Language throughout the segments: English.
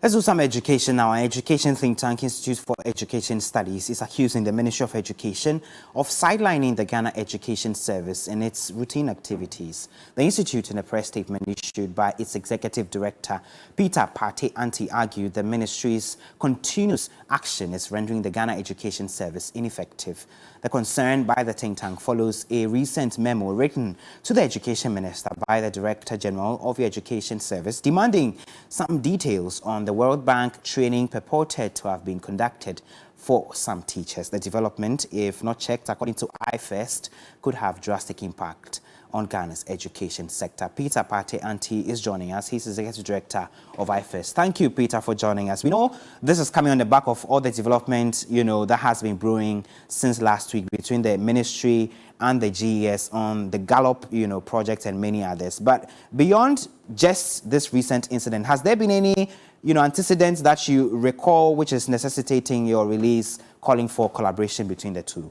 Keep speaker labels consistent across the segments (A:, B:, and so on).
A: Let's do some education now. Our education think tank, Institute for Education Studies, is accusing the Ministry of Education of sidelining the Ghana Education Service in its routine activities. The institute, in a press statement issued by its executive director, Peter Pate-Anti, argued the ministry's continuous action is rendering the Ghana Education Service ineffective. The concern by the think tank follows a recent memo written to the Education Minister by the Director General of the Education Service, demanding some details on the World Bank training purported to have been conducted for some teachers. The development, if not checked, according to iFirst, could have drastic impact on Ghana's education sector. Peter Pate-Anti is joining us. He's Executive Director of iFirst. Thank you, Peter, for joining us. We know this is coming on the back of all the development, that has been brewing since last week between the ministry and the GES on the Gallup, project and many others. But beyond just this recent incident, has there been any, antecedents that you recall which is necessitating your release, calling for collaboration between the two?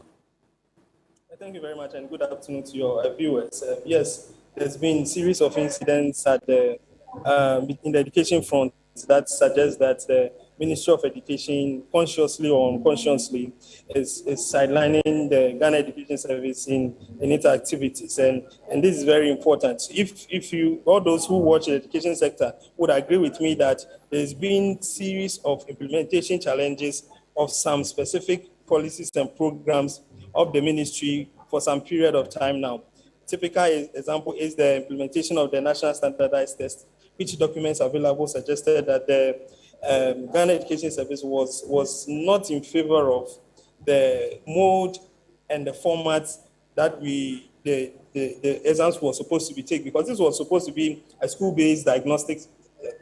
B: Thank you very much, and good afternoon to your viewers. Yes, there's been a series of incidents at the, in the education front that suggests that the Ministry of Education, consciously or unconsciously, is sidelining the Ghana Education Service in its activities, and this is very important. If you, all those who watch the education sector would agree with me that there's been a series of implementation challenges of some specific policies and programs of the ministry for some period of time now. Typical example is the implementation of the National Standardized Test, which documents available suggested that the Ghana Education Service was not in favor of the mode and the format that the exams were supposed to be taken, because this was supposed to be a school-based diagnostic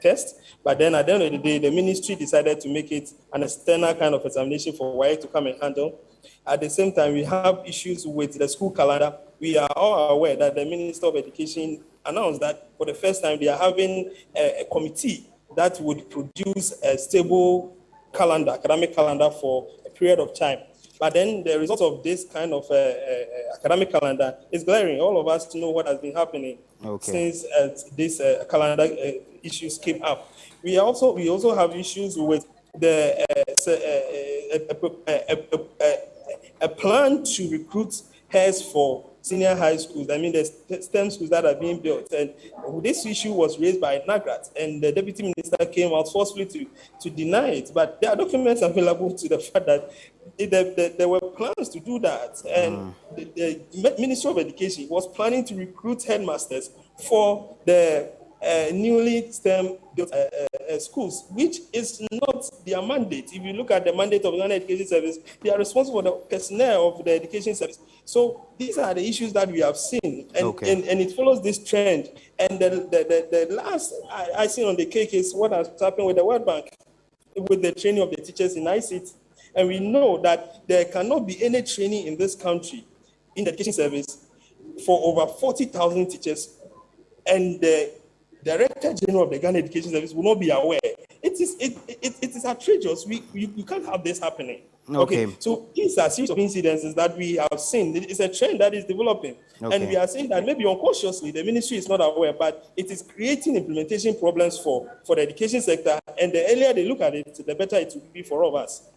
B: test, but then at the end of the day, the ministry decided to make it an external kind of examination for WAEC to come and handle. At the same time, we have issues with the school calendar. We are all aware that the Minister of Education announced that for the first time, they are having a committee that would produce a stable calendar, academic calendar for a period of time. But then the result of this kind of academic calendar is glaring. All of us know what has been happening since these calendar issues came up. We also have issues with the a plan to recruit heads for senior high schools. I mean, the STEM schools that are being built. And this issue was raised by NAGRAT, and the deputy minister came out forcefully to deny it. But there are documents available to the fact that there were plans to do that. And the Ministry of Education was planning to recruit headmasters for the newly STEM built schools, which is not their mandate. If you look at the mandate of the Ghana Education Service, they are responsible for the personnel of the education service. So these are the issues that we have seen, and it follows this trend. And the last I seen on the cake is what has happened with the World Bank, with the training of the teachers in ICT. And we know that there cannot be any training in this country in the education service for over 40,000 teachers, and the Director General of the Ghana Education Service will not be aware. It is outrageous. You can't have this happening. Okay. So these are a series of incidences that we have seen. It's a trend that is developing. And we are saying that maybe unconsciously the ministry is not aware, but it is creating implementation problems for the education sector. And the earlier they look at it, the better it will be for all of us.